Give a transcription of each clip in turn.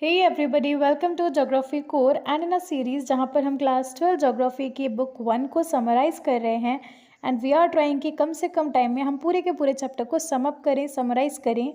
Hey everybody, welcome to Geography Core and in a series जहाँ पर हम class 12 Geography की बुक 1 को समराइज़ कर रहे हैं एंड वी आर ट्राइंग कि कम से कम टाइम में हम पूरे के पूरे चैप्टर को सम अप करें, समराइज़ करें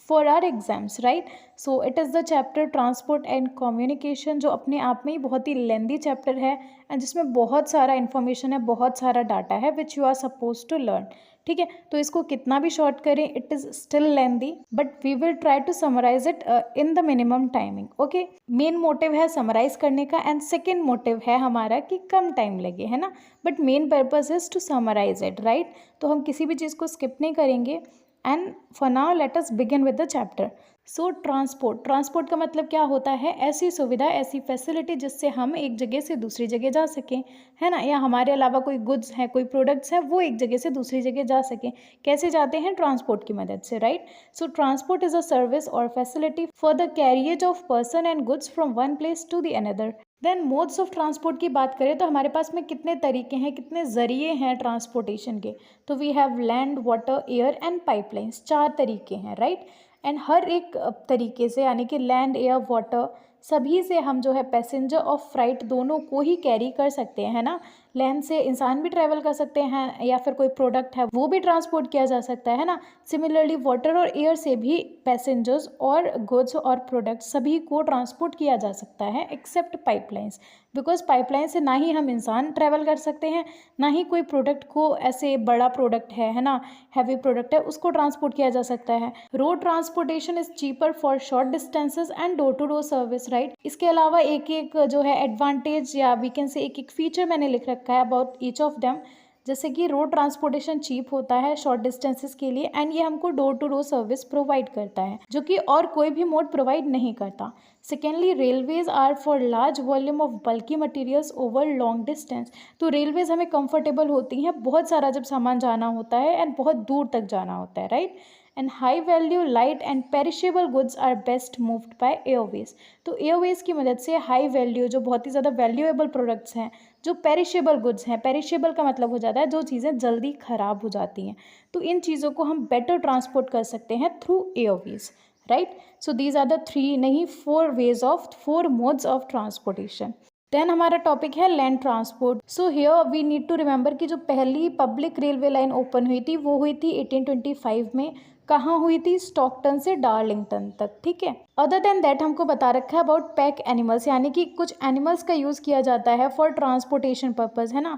for our exams, right. So it is the chapter transport and communication, जो अपने आप में ही बहुत ही लेंदी चैप्टर है एंड जिसमें बहुत सारा इन्फॉर्मेशन है, बहुत सारा डाटा है which you are suppose to learn. ठीक है, तो इसको कितना भी शॉर्ट करें it is still lengthy, but we will try to summarise it in the minimum timing. Okay, main motive है समराइज करने का एंड सेकेंड मोटिव है हमारा कि कम टाइम लगे, है ना। But main purpose is to summarise it, right. तो हम किसी भी चीज़ को स्किप नहीं करेंगे and for now let us begin with the chapter. So transport का मतलब क्या होता है? ऐसी सुविधा, ऐसी फैसिलिटी जिससे हम एक जगह से दूसरी जगह जा सकें, है ना, या हमारे अलावा कोई गुड्स हैं, कोई प्रोडक्ट्स हैं, वो एक जगह से दूसरी जगह जा सकें। कैसे जाते हैं? ट्रांसपोर्ट की मदद से, right. So transport is a service और facility for the carriage of person and goods from one place to the another. Then modes of transport की बात करें तो हमारे पास में कितने तरीके हैं, कितने ज़रिए हैं ट्रांसपोर्टेशन के। तो we have land, water, air and pipelines, 4 तरीके हैं, राइट। एंड हर एक तरीके से, यानी कि लैंड, एयर, वाटर, सभी से हम जो है पैसेंजर और फ्राइट दोनों को ही कैरी कर सकते हैं, है ना। लैंड से इंसान भी ट्रैवल कर सकते हैं या फिर कोई प्रोडक्ट है वो भी ट्रांसपोर्ट किया जा सकता है ना। सिमिलरली वाटर और एयर से भी पैसेंजर्स और गुड्स और प्रोडक्ट सभी को ट्रांसपोर्ट किया जा सकता है एक्सेप्ट पाइपलाइंस, बिकॉज पाइपलाइन से ना ही हम इंसान ट्रैवल कर सकते हैं, ना ही कोई प्रोडक्ट को, ऐसे बड़ा प्रोडक्ट है ना, हैवी प्रोडक्ट है, उसको ट्रांसपोर्ट किया जा सकता है। Road transportation is cheaper for short distances and door to door service, right. इसके अलावा एक एक जो है एडवांटेज या वी कैन से एक एक फीचर मैंने लिख रखा है अबाउट ईच ऑफ देम। जैसे कि रोड ट्रांसपोर्टेशन चीप होता है शॉर्ट डिस्टेंसेस के लिए एंड ये हमको door to door service provide करता है, जो कि और कोई भी मोड प्रोवाइड नहीं करता। Secondly, railways are for large volume of bulky materials over long distance. तो रेलवेज हमें कंफर्टेबल होती हैं बहुत सारा जब सामान जाना होता है एंड बहुत दूर तक जाना होता है, right. And high value, light and perishable goods are best moved by airways. तो एयरवेज की मदद से हाई वैल्यू, जो बहुत ही ज़्यादा वैल्यूएबल प्रोडक्ट्स हैं, जो पेरिशेबल गुड्स हैं, पेरिशेबल का मतलब हो जाता है जो चीज़ें जल्दी ख़राब हो जाती हैं, तो इन चीज़ों को हम बेटर ट्रांसपोर्ट कर सकते हैं through airways, right. So these are the 3 नहीं 4 मोड्स ऑफ ट्रांसपोर्टेशन। देन हमारा टॉपिक है land transport. So here we need to remember कि जो पहली पब्लिक रेलवे लाइन ओपन हुई थी वो हुई थी 1825 में। कहाँ हुई थी? स्टॉकटन से डार्लिंगटन तक, ठीक है। अदर देन दैट हमको बता रखा है अबाउट पैक एनिमल्स, यानी कि कुछ एनिमल्स का यूज़ किया जाता है फॉर ट्रांसपोर्टेशन पर्पज़, है ना।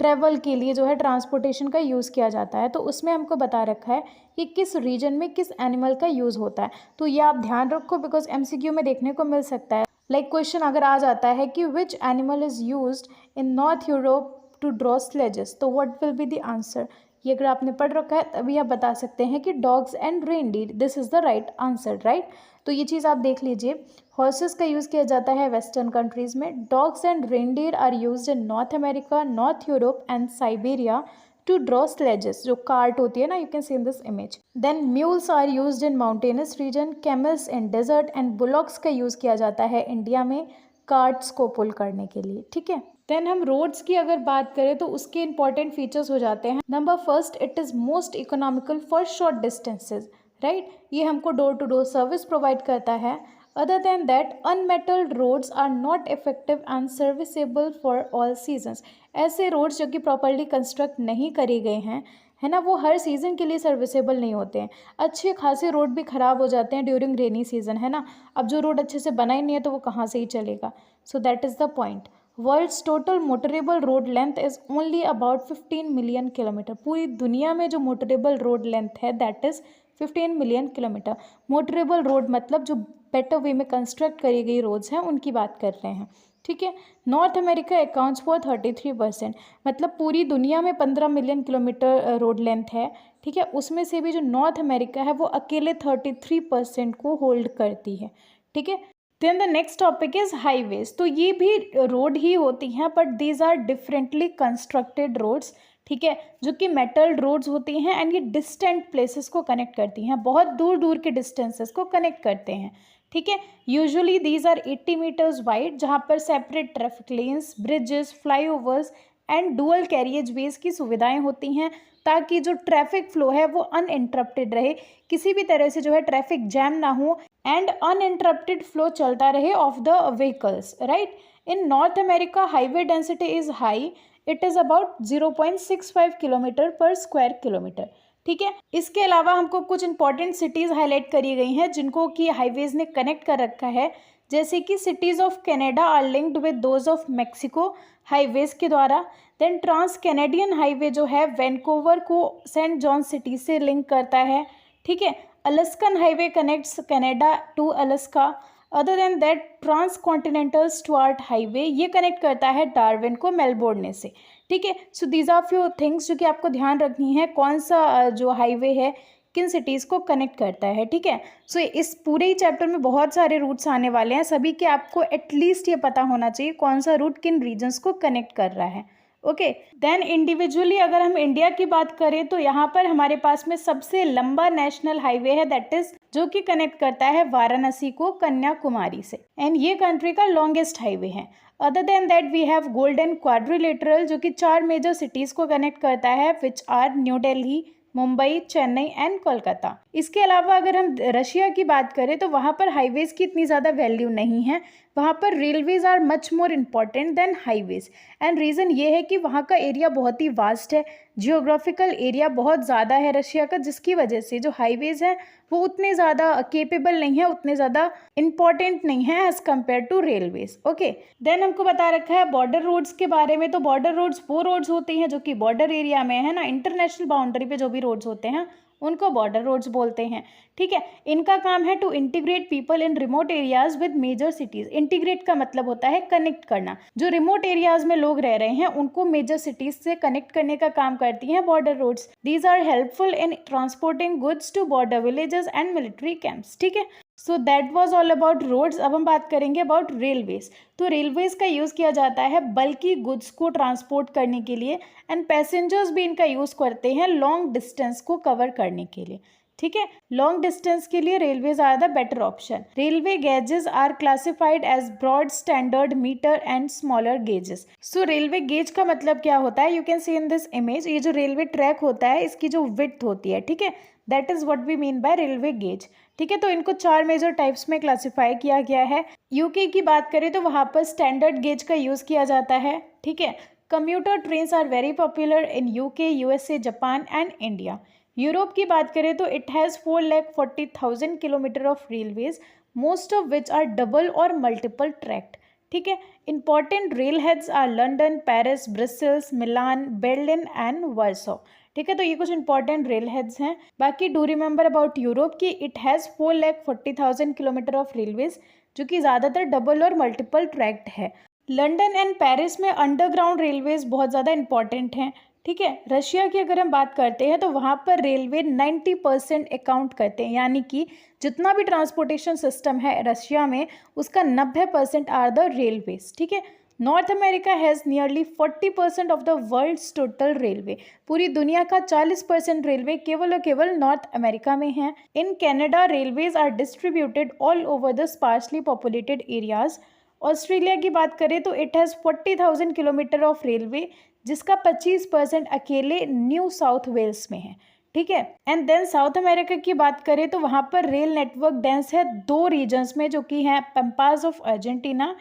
ट्रेवल के लिए जो है ट्रांसपोर्टेशन का यूज़ किया जाता है, तो उसमें हमको बता रखा है कि किस रीजन में किस एनिमल का यूज़ होता है। तो ये आप ध्यान रखो बिकॉज MCQ में देखने को मिल सकता है। लाइक क्वेश्चन अगर आ जाता है कि which animal is used in north Europe to draw sledges, तो what will be the answer. ये अगर आपने पढ़ रखा है तभी आप बता सकते हैं कि dogs and reindeer, this is the right answer, right. तो ये चीज़ आप देख लीजिए। हॉर्सेस का यूज़ किया जाता है वेस्टर्न कंट्रीज़ में। Dogs and reindeer are used in North America, North Europe and Siberia to draw sledges, जो कार्ट होती है ना, you can see in this image. Then mules are used in mountainous region, camels in desert and bullocks का use किया जाता है India में carts को पुल करने के लिए, ठीक है। देन हम रोड्स की अगर बात करें तो उसके इंपॉर्टेंट फीचर्स हो जाते हैं। Number first, it is most economical for short distances, right. ये हमको door to door service provide करता है। Other than that, unmetalled roads are not effective and serviceable for all seasons. ऐसे रोड्स जो कि प्रॉपरली कंस्ट्रक्ट नहीं करे गए हैं, है ना, वो हर सीज़न के लिए सर्विसेबल नहीं होते हैं। अच्छे खासे रोड भी ख़राब हो जाते हैं ड्यूरिंग रेनी सीजन, है ना। अब जो रोड अच्छे से बना ही नहीं है तो वो कहाँ से ही चलेगा। So that is the point. World's total motorable road length is only about 15 million kilometre. पूरी दुनिया में जो मोटरेबल रोड लेंथ है that is 15 million kilometre. Motorable road मतलब जो बेटर वे में कंस्ट्रक्ट करी गई रोड्स हैं उनकी बात कर रहे हैं, ठीक है। नॉर्थ अमेरिका अकाउंट्स फॉर 33%, मतलब पूरी दुनिया में 15 मिलियन किलोमीटर रोड लेंथ है, ठीक है। उसमें से भी जो नॉर्थ अमेरिका है वो अकेले 33% को होल्ड करती है, ठीक है। Then the next topic is highways. तो ये भी रोड ही होती हैं but these are differently constructed roads, ठीक है, जो कि मेटल रोड्स होती हैं एंड ये डिस्टेंट प्लेसेस को कनेक्ट करती हैं, बहुत दूर दूर के डिस्टेंसेस को कनेक्ट करते हैं, ठीक है। Usually these are 80 metres wide, जहाँ पर separate traffic lanes, bridges, flyovers and dual carriageways की सुविधाएं होती हैं। ताकि जो ट्रैफिक फ्लो है वो अनइंटरप्टेड रहे, किसी भी तरह से जो है ट्रैफिक जैम ना हो एंड अनइंटरप्टेड फ्लो चलता रहे of the vehicles, right. In North America highway density is high, it is about 0.65 kilometre पर स्क्वायर किलोमीटर, ठीक है। इसके अलावा हमको कुछ इंपॉर्टेंट सिटीज़ हाईलाइट करी गई हैं जिनको कि हाईवेज ने कनेक्ट कर रखा है, जैसे कि cities of Canada are linked with those of Mexico highways के द्वारा। देन ट्रांस कैनेडियन हाईवे जो है वैंकूवर को सेंट जॉन सिटी से लिंक करता है, ठीक है। Alaskan highway connects Canada to Alaska. Other than that trans continental Stuart highway ये कनेक्ट करता है डार्विन को मेलबोर्न से, ठीक है। So these are few things जो कि आपको ध्यान रखनी है, कौन सा जो हाईवे है किन सिटीज़ को कनेक्ट करता है, ठीक है। सो इस पूरे ही चैप्टर में बहुत सारे रूट्स आने वाले हैं, सभी के आपको एटलीस्ट ये पता होना चाहिए कौन सा रूट किन रीजन्स को कनेक्ट कर रहा है, ओके। देन इंडिविजुअली अगर हम इंडिया की बात करें तो यहाँ पर हमारे पास में सबसे लंबा नेशनल हाईवे है, दैट इज जो कि कनेक्ट करता है वाराणसी को कन्याकुमारी से, एंड ये कंट्री का लॉन्गेस्ट हाईवे है। Other than that we have golden quadrilateral जो कि 4 मेजर सिटीज़ को कनेक्ट करता है, which are New Delhi, Mumbai, Chennai and Kolkata. इसके अलावा अगर हम रशिया की बात करें तो वहाँ पर हाईवेज़ की इतनी ज़्यादा वैल्यू नहीं है, वहाँ पर railways are much more important than highways, and reason ये है कि वहाँ का एरिया बहुत ही वास्ट है, जियोग्राफिकल एरिया बहुत ज़्यादा है रशिया का, जिसकी वजह से जो हाईवेज़ हैं वो उतने ज़्यादा केपेबल नहीं है, उतने ज़्यादा इम्पॉर्टेंट नहीं है as compare to railways, okay. Then हमको बता रखा है बॉर्डर रोड्स के बारे में, तो बॉर्डर रोड्स वो रोड्स होते हैं जो कि बॉर्डर एरिया में है ना, इंटरनेशनल बाउंड्री पे जो भी रोड्स होते हैं उनको बॉर्डर रोड्स बोलते हैं, ठीक है। इनका काम है to integrate people in remote areas with major cities. Integrate का मतलब होता है कनेक्ट करना, जो रिमोट एरियाज में लोग रह रहे हैं उनको मेजर सिटीज़ से कनेक्ट करने का काम करती हैं border roads. These are helpful in transporting goods to border villages and military camps, ठीक है। So that was all about roads. अब हम बात करेंगे अबाउट रेलवेज। तो रेलवेज का यूज़ किया जाता है बल्कि गुड्स को ट्रांसपोर्ट करने के लिए, एंड पैसेंजर्स भी इनका यूज़ करते हैं लॉन्ग डिस्टेंस को कवर करने के लिए, ठीक है। लॉन्ग डिस्टेंस के लिए railways are the better option. Railway gauges are classified as broad, standard, metre and smaller gauges. So railway gauge का मतलब क्या होता है, you can see in this image, ये जो रेलवे ट्रैक होता है इसकी जो विड्थ होती है, ठीक है, that is what we mean by railway gauge, ठीक है। तो इनको 4 मेजर टाइप्स में क्लासिफाई किया गया है। यूके की बात करें तो वहाँ पर स्टैंडर्ड गेज का यूज़ किया जाता है, ठीक है। Commuter trains are very popular in UK, USA, Japan and India. Europe की बात करें तो it has 4,40,000 kilometre of railways, most of which are double और मल्टीपल ट्रैक्ड, ठीक है। Important rail heads are London, Paris, Brussels, Milan, Berlin and Warsaw, ठीक है। तो ये कुछ इंपॉर्टेंट रेल हेड्स हैं। बाकी डू रिमेंबर अबाउट यूरोप की it has 4,40,000 kilometre of railways, जो कि ज़्यादातर डबल और मल्टीपल ट्रैक्ड है। लंदन एंड पेरिस में अंडरग्राउंड रेलवेज बहुत ज़्यादा इंपॉर्टेंट हैं, ठीक है। रशिया की अगर हम बात करते हैं तो वहाँ पर रेलवे 90% अकाउंट करते हैं, यानी कि जितना भी ट्रांसपोर्टेशन सिस्टम है रशिया में उसका 90% आर द रेलवेज, ठीक है। North America has nearly 40% of the world's total railway. पूरी दुनिया का 40% रेलवे केवल और केवल नॉर्थ अमेरिका में है। In Canada railways are distributed all over the sparsely populated areas. Australia की बात करें तो it has 40,000 kilometre of railway, जिसका 25% अकेले न्यू साउथ वेल्स में है, ठीक है। एंड देन साउथ अमेरिका की बात करें तो वहाँ पर रेल नेटवर्क डेंस है 2 रीजन्स में, जो कि हैं pampas of Argentina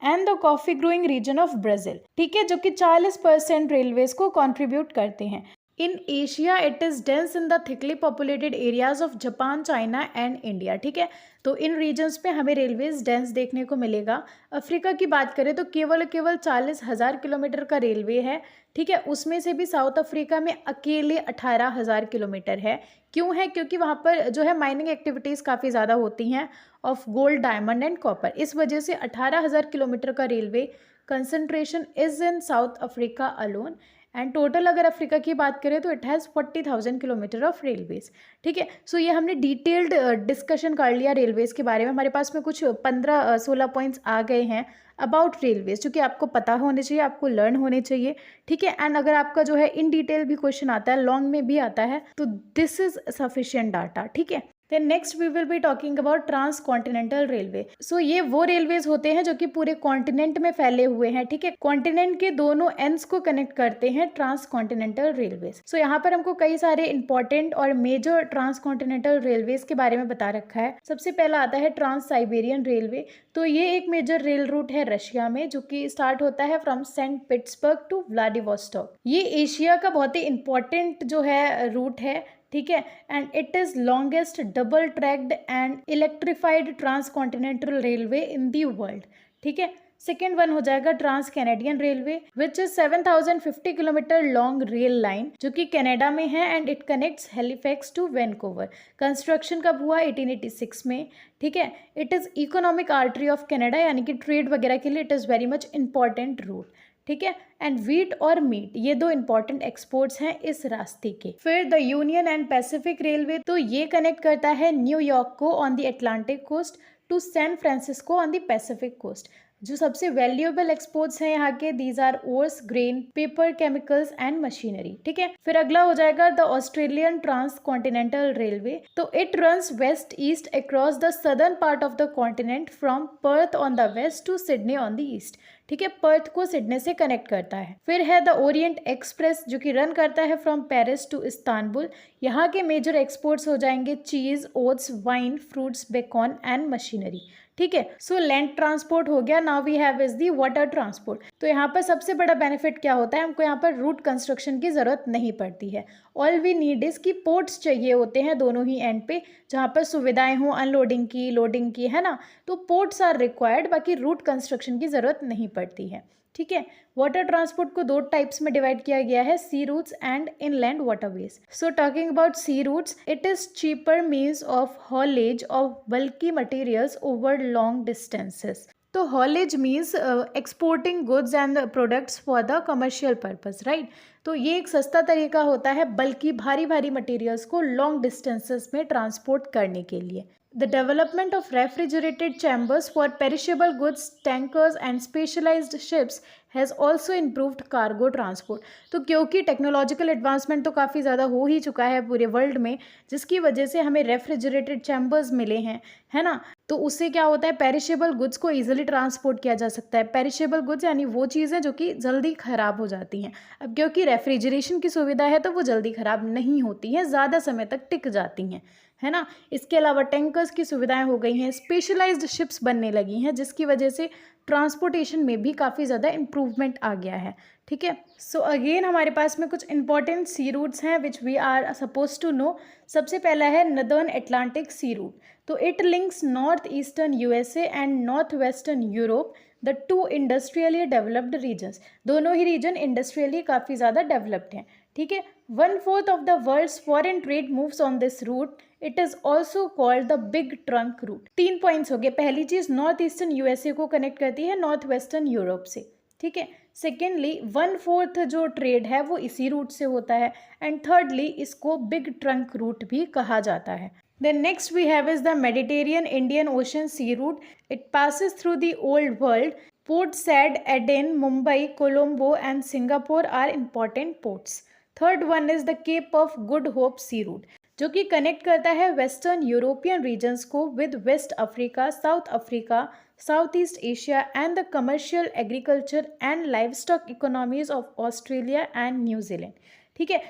and the coffee growing region of Brazil, ठीक है, जो कि 40% रेलवेज को कंट्रीब्यूट करते हैं। In Asia it is dense in the thickly populated areas of Japan, China and India, ठीक है। तो इन रीजन्स में हमें रेलवेज डेंस देखने को मिलेगा। अफ्रीका की बात करें तो केवल 40,000 किलोमीटर का रेलवे है, ठीक है। उसमें से भी साउथ अफ्रीका में अकेले 18,000 किलोमीटर है। क्यों है? क्योंकि वहाँ पर जो है माइनिंग एक्टिविटीज़ काफ़ी ज़्यादा होती हैं of gold, diamond and copper. इस वजह से 18,000 किलोमीटर का railway concentration is in south Africa alone. And total अगर अफ्रीका की बात करें तो it has 40,000 kilometre of railways, ठीक है। सो ये हमने डिटेल्ड डिस्कशन कर लिया रेलवेज के बारे में। हमारे पास में कुछ 15-16 पॉइंट्स आ गए हैं अबाउट रेलवेज, जो कि आपको पता होने चाहिए, आपको लर्न होने चाहिए, ठीक है। एंड अगर आपका जो है इन डिटेल भी क्वेश्चन आता है, लॉन्ग में भी आता है, तो दिस इज सफिशिएंट डाटा, ठीक है। Then next we will be talking about trans continental railway. So ये वो रेलवेज होते हैं जो कि पूरे कॉन्टिनेंट में फैले हुए हैं, ठीक है, कॉन्टिनेंट के दोनों एंड्स को कनेक्ट करते हैं ट्रांस कॉन्टिनेंटल रेलवेज। सो यहाँ पर हमको कई सारे इंपॉर्टेंट और मेजर ट्रांस कॉन्टिनेंटल रेलवेज के बारे में बता रखा है। सबसे पहला आता है ट्रांस साइबेरियन रेलवे। तो ये एक मेजर रेल रूट है रशिया में, जो कि स्टार्ट होता है from Saint Petersburg to Vladivostok. ये एशिया का बहुत ही इंपॉर्टेंट जो है रूट है, ठीक है, and it is longest double tracked and electrified trans continental railway in the world, ठीक है। सेकेंड वन हो जाएगा trans Canadian railway, which is 7050 kilometre long rail line, जो कि कनाडा में है and it connects Halifax to Vancouver. Construction कब हुआ? 1886 में, ठीक है। It is economic artery of Canada, यानी कि ट्रेड वगैरह के लिए it is very much important root, ठीक है। एंड वीट और मीट, ये दो इंपॉर्टेंट एक्सपोर्ट्स हैं इस रास्ते के। फिर the Union and Pacific railway, तो ये कनेक्ट करता है न्यूयॉर्क को on the Atlantic coast to San Francisco on the Pacific coast. जो सबसे वैल्यूएबल एक्सपोर्ट्स हैं यहाँ के, these are ores, grain, paper, chemicals and machinery, ठीक है। फिर अगला हो जाएगा the Australian trans continental railway. तो it runs west east across the southern part of the continent from Perth on the waste to Sydney on the east, ठीक है, Perth को सिडनी से कनेक्ट करता है। फिर है द ओरिएंट एक्सप्रेस, जो कि रन करता है फ्रॉम पेरिस टू इस्तांबुल। यहाँ के मेजर एक्सपोर्ट्स हो जाएंगे cheese, oats, wine, fruits, bacon and machinery, ठीक है। सो लैंड ट्रांसपोर्ट हो गया। Now we have is the water transport. तो यहाँ पर सबसे बड़ा बेनिफिट क्या होता है, हमको यहाँ पर रूट कंस्ट्रक्शन की जरूरत नहीं पड़ती है। ऑल वी नीड इज की पोर्ट्स चाहिए होते हैं दोनों ही एंड पे, जहाँ पर सुविधाएं हों अनलोडिंग की, लोडिंग की, है ना। तो पोर्ट्स आर रिक्वायर्ड, बाकी रूट कंस्ट्रक्शन की जरूरत नहीं पड़ती है, ठीक है। वाटर ट्रांसपोर्ट को दो टाइप्स में डिवाइड किया गया है, sea routes and inland waterways. So talking about sea routes, it is cheaper means of haulage of bulky materials over long distances. तो haulage means exporting goods and products for the commercial purpose, right. तो ये एक सस्ता तरीका होता है बल्कि भारी भारी मटेरियल्स को लॉन्ग डिस्टेंसेस में ट्रांसपोर्ट करने के लिए। The development of refrigerated chambers for perishable goods, tankers and specialized ships has also improved cargo transport। तो क्योंकि टेक्नोलॉजिकल एडवांसमेंट तो काफ़ी ज़्यादा हो ही चुका है पूरे वर्ल्ड में, जिसकी वजह से हमें रेफ्रिजरेटेड चैम्बर्स मिले हैं, है ना। तो उससे क्या होता है, पेरिशेबल गुड्स को इजीली ट्रांसपोर्ट किया जा सकता है। पेरिशेबल गुड्स यानी वो चीज़ें जो कि जल्दी ख़राब हो जाती हैं। अब क्योंकि रेफ्रिजरेशन की सुविधा है तो वो जल्दी ख़राब नहीं होती हैं, ज़्यादा समय तक टिक जाती हैं, है ना। इसके अलावा टैंकर्स की सुविधाएं हो गई हैं, स्पेशलाइज्ड शिप्स बनने लगी हैं, जिसकी वजह से ट्रांसपोर्टेशन में भी काफ़ी ज़्यादा इम्प्रूवमेंट आ गया है, ठीक है। सो अगेन हमारे पास में कुछ इंपॉर्टेंट सी रूट्स हैं which we are suppose to know. सबसे पहला है नदर्न अटलांटिक सी रूट। तो it links north eastern USA and north western Europe, the two industrially developed regions. दोनों ही रीजन इंडस्ट्रियली काफ़ी ज़्यादा डेवलप्ड हैं, ठीक है। 1/4 of the world's foreign trade moves on this route. It is also called the big trunk route। 3 points हो गए। पहली चीज नॉर्थ ईस्टर्न यूएसए को कनेक्ट करती है नॉर्थ वेस्टर्न यूरोप से, ठीक है। सेकेंडली 1/4 जो ट्रेड है वो इसी रूट से होता है, एंड थर्डली इसको बिग ट्रंक रूट भी कहा जाता है। Then next we have is the Mediterranean Indian Ocean Sea Route. It passes through the old world. Port Said, Aden, Mumbai, Colombo and Singapore are important ports. Third one is the Cape of Good Hope Sea Route, जो कि connect करता है western European regions को with West Africa, South Africa, South East Asia and the commercial agriculture and livestock economies of Australia and New Zealand, ठीक है।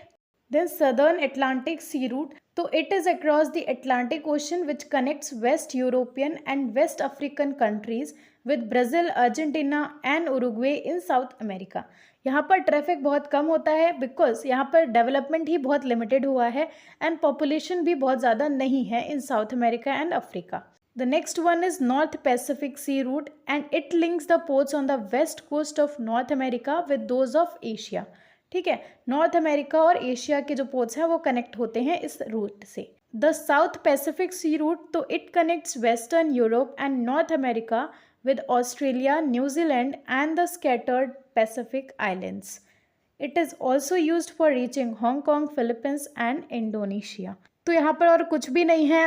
Then Southern Atlantic Sea Route, so it is across the Atlantic Ocean which connects West European and West African countries with Brazil, Argentina and Uruguay in South America। यहाँ पर traffic बहुत कम होता है because यहाँ पर development ही बहुत limited हुआ है एंड पॉपुलेशन भी बहुत ज़्यादा नहीं है in South America and Africa. The next one is North Pacific Sea Route and it links the ports on the west coast of North America with those of Asia, ठीक है। North America और Asia के जो ports हैं वो connect होते हैं इस रूट से। The South Pacific sea route, तो it connects western Europe and North America with Australia, New Zealand and the scattered Pacific islands. It is also used for reaching Hong Kong, Philippines and Indonesia. तो यहाँ पर और कुछ भी नहीं है।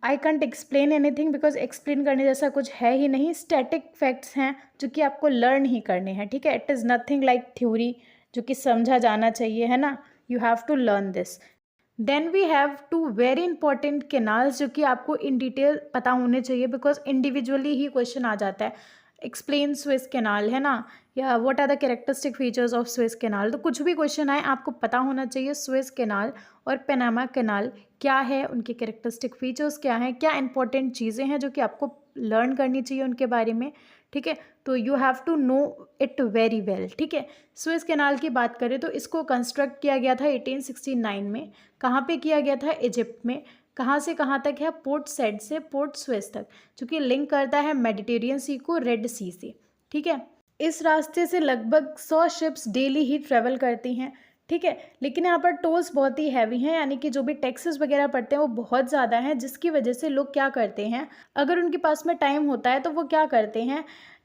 I can't explain anything because explain करने जैसा कुछ है ही नहीं। स्टैटिक फैक्ट्स हैं जो कि आपको लर्न ही करने हैं, ठीक है। It is nothing like theory जो कि समझा जाना चाहिए, है ना। You have to learn this. Then we have to very important canals जो कि आपको इन डिटेल पता होने चाहिए, बिकॉज इंडिविजुअली ही क्वेश्चन आ जाता है। एक्सप्लेन स्विस कैनाल है ना, या what are the characteristic features of Suez canal, तो कुछ भी क्वेश्चन आए आपको पता होना चाहिए स्विस कैनाल और पनामा कैनाल क्या है, उनके कैरेक्टरिस्टिक फीचर्स क्या हैं, क्या इंपॉर्टेंट चीज़ें हैं जो कि आपको लर्न करनी चाहिए उनके बारे में। ठीक है, तो you have to know it very well. ठीक है, स्विस कैनाल की बात करें तो इसको कंस्ट्रक्ट किया गया था 1869 में। कहाँ पे किया गया था? इजिप्ट में। कहाँ से कहाँ तक है? पोर्ट सैड से पोर्ट स्विस तक, जो कि लिंक करता है मेडिटेरियन सी को रेड सी से। ठीक है, इस रास्ते से लगभग 100 शिप्स डेली ही ट्रेवल करती हैं। ठीक है, लेकिन यहाँ पर टोल्स बहुत ही हैवी हैं, यानी कि जो भी टैक्सेस वगैरह पड़ते हैं वो बहुत ज़्यादा हैं, जिसकी वजह से लोग क्या करते हैं, अगर उनके पास में टाइम होता है तो वो क्या करते हैं,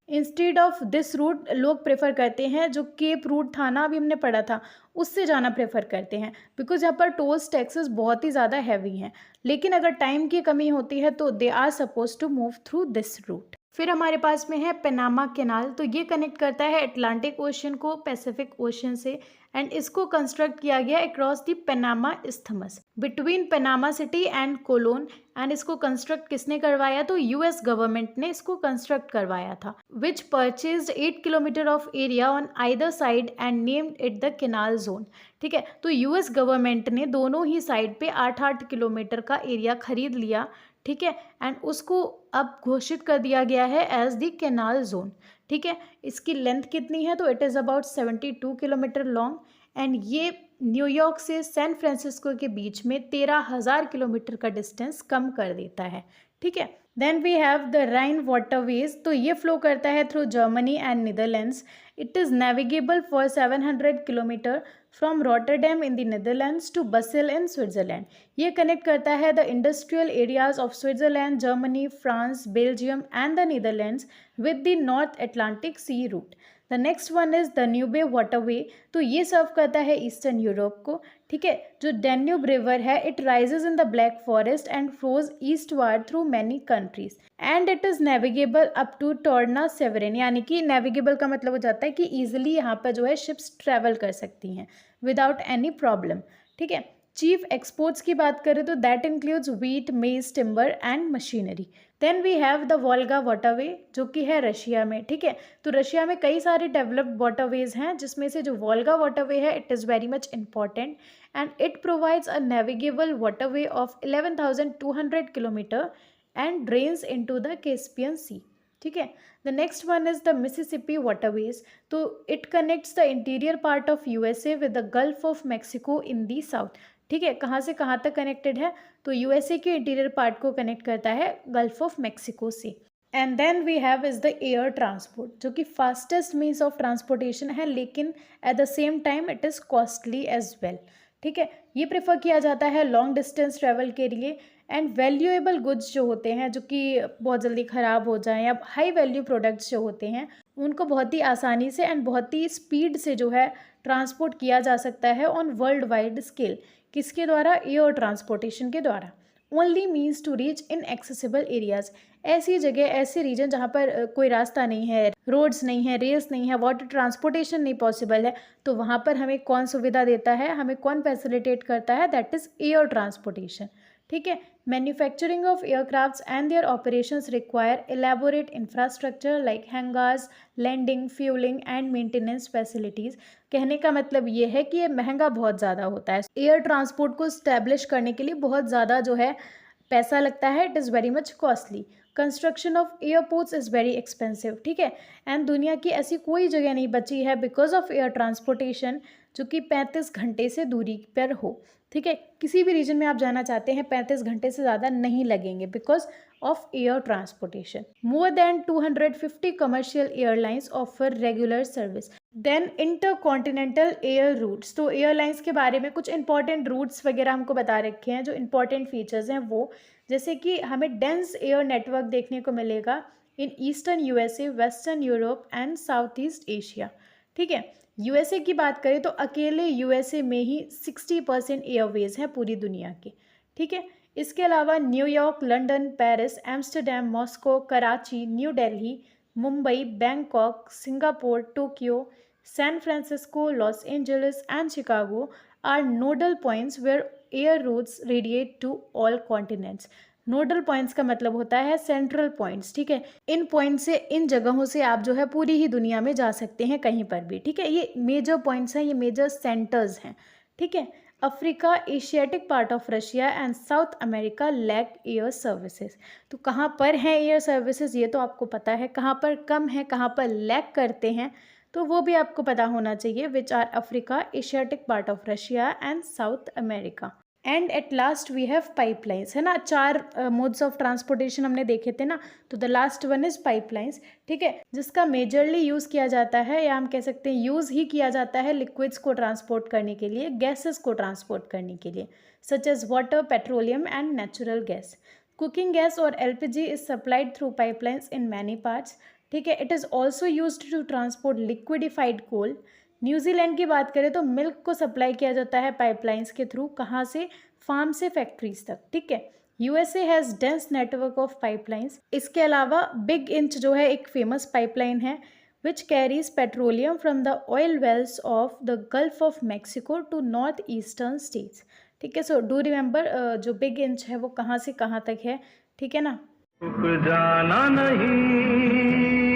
इंस्टेड ऑफ दिस रूट लोग प्रेफर करते हैं जो केप रूट था ना, अभी हमने पढ़ा था, उससे जाना प्रेफर करते हैं, बिकॉज यहाँ पर टोल्स टैक्सेस बहुत ही ज़्यादा हैवी हैं। लेकिन अगर टाइम की कमी होती है तो they are suppose to move through this route. फिर हमारे पास में है पनामा कैनाल, तो ये कनेक्ट करता है अटलांटिक ओशन को पैसिफिक ओशन से, एंड इसको कंस्ट्रक्ट किया गया across the Panama isthmus between Panama City and Colon. And इसको कंस्ट्रक्ट किसने करवाया? तो यूएस गवर्नमेंट ने इसको कंस्ट्रक्ट करवाया था, which purchased 8 kilometre of area on either side and named it the canal zone. ठीक है, तो यूएस गवर्नमेंट ने दोनों ही साइड पे 8-8 किलोमीटर का एरिया खरीद लिया। ठीक है, एंड उसको अब घोषित कर दिया गया है एज द कैनाल जोन। ठीक है, इसकी लेंथ कितनी है? तो it is about 72 kilometre long, and ये न्यूयॉर्क से सैन फ्रांसिस्को के बीच में 13,000 किलोमीटर का डिस्टेंस कम कर देता है। ठीक है, then we have the Rhine waterways, तो ये फ्लो करता है through Germany and Netherlands. It is navigable for 700 kilometre from Rotterdam in the Netherlands to Basel in Switzerland. ये कनेक्ट करता है the industrial areas of Switzerland, Germany, France, Belgium and the Netherlands with the North Atlantic sea route. The next one is Danube waterway, तो ये सर्व करता है eastern Europe को। ठीक है, जो डैन्यूब रिवर है it rises in the Black Forest and flows eastward through many countries, and it is navigable up to Turnu Severin, यानी कि नेविगेबल का मतलब हो जाता है कि ईजिली यहाँ पर जो है शिप्स ट्रैवल कर सकती हैं विदाउट एनी प्रॉब्लम। ठीक है, चीफ एक्सपोर्ट्स की बात करें तो that includes wheat, maize, timber and machinery. Then we have the Volga waterway जो कि है रशिया में। ठीक है, तो रशिया में कई सारे डेवलप्ड वाटरवेज हैं, जिसमें से जो वोल्गा वाटरवे है it is very much important, and it provides a navigable waterway of 11,200 kilometre and drains into the Caspian sea. ठीक है, the next one is the Mississippi waterways, तो it connects the interior part of USA with the Gulf of Mexico in the south. ठीक है, कहाँ से कहाँ तक connected है? तो यूएसए के इंटीरियर पार्ट को कनेक्ट करता है गल्फ ऑफ मैक्सिको से। And then we have is the air transport, जो कि फास्टेस्ट मीन्स ऑफ ट्रांसपोर्टेशन है, लेकिन at the same time it is costly as well. ठीक है, ये प्रेफर किया जाता है लॉन्ग डिस्टेंस ट्रैवल के लिए, एंड वैल्यूएबल गुड्स जो होते हैं जो कि बहुत जल्दी ख़राब हो जाएं, या हाई वैल्यू प्रोडक्ट्स जो होते हैं उनको बहुत ही आसानी से एंड बहुत ही स्पीड से जो है ट्रांसपोर्ट किया जा सकता है ऑन वर्ल्ड वाइड स्केल। किसके द्वारा? एयर ट्रांसपोर्टेशन के द्वारा। Only means to reach inaccessible areas, ऐसी जगह, ऐसे रीजन जहाँ पर कोई रास्ता नहीं है, रोड्स नहीं है, रेल्स नहीं है, वाटर ट्रांसपोर्टेशन नहीं पॉसिबल है, तो वहाँ पर हमें कौन सुविधा देता है, हमें कौन फैसिलिटेट करता है? That is air transportation. ठीक है, manufacturing of aircrafts and their operations require elaborate infrastructure like hangars, landing, fuelling and maintenance facilities. कहने का मतलब ये है कि ये महंगा बहुत ज़्यादा होता है, एयर ट्रांसपोर्ट को स्टैब्लिश करने के लिए बहुत ज़्यादा जो है पैसा लगता है, it is very much costly. Construction of airports is very expensive. ठीक है, एंड दुनिया की ऐसी कोई जगह नहीं बची है बिकॉज ऑफ एयर ट्रांसपोर्टेशन जो कि 35 घंटे से दूरी पर हो। ठीक है, किसी भी रीजन में आप जाना चाहते हैं 35 घंटे से ज़्यादा नहीं लगेंगे because of air transportation. More than 250 commercial airlines offer regular service. Then intercontinental air routes, तो एयरलाइंस के बारे में कुछ इंपॉर्टेंट रूट्स वगैरह हमको बता रखे हैं, जो इंपॉर्टेंट फीचर्स हैं वो, जैसे कि हमें डेंस एयर नेटवर्क देखने को मिलेगा in eastern USA, western Europe and south East Asia. ठीक है, यूएसए की बात करें तो अकेले यूएसए में ही 60% एयरवेज हैं पूरी दुनिया के। ठीक है, इसके अलावा New York, London, Paris, Amsterdam, Moscow, Karachi, New Delhi, Mumbai, Bangkok, Singapore, Tokyo, San Francisco, Los Angeles and Chicago are nodal points where air routes radiate to all continents. Nodal points का मतलब होता है सेंट्रल पॉइंट्स, ठीक है। इन पॉइंट से, इन जगहों से आप जो है पूरी ही दुनिया में जा सकते हैं कहीं पर भी, ठीक है। ये मेजर पॉइंट्स हैं, ये मेजर सेंटर्स हैं, ठीक है। Africa, Asiatic part of Russia and South America lack air services. तो कहाँ पर हैं एयर सर्विसेज ये तो आपको पता है, कहाँ पर कम है, कहाँ पर लैक करते हैं तो वो भी आपको पता होना चाहिए, which are Africa, Asiatic part of Russia and South America. And at last we have pipelines, है ना। 4 मोड्स ऑफ ट्रांसपोर्टेशन हमने देखे थे ना, तो the last one is pipelines, ठीक है, जिसका मेजरली यूज़ किया जाता है, या हम कह सकते हैं यूज़ ही किया जाता है लिक्विड्स को ट्रांसपोर्ट करने के लिए, गैसेस को ट्रांसपोर्ट करने के लिए, such as water, petroleum and natural gas. Cooking gas और LPG is supplied through pipelines in many parts, ठीक है। It is also used to transport liquidified coal. New Zealand की बात करें तो मिल्क को सप्लाई किया जाता है पाइपलाइंस के थ्रू, कहाँ से, फार्म से फैक्ट्रीज तक, ठीक है। USA has dense network of pipelines. इसके अलावा बिग इंच जो है एक फेमस पाइपलाइन है which carries petroleum from the oil wells of the Gulf of Mexico to north eastern states, ठीक है। सो डू रिमेंबर जो बिग इंच है वो कहाँ से कहाँ तक है, ठीक है ना। जाना नहीं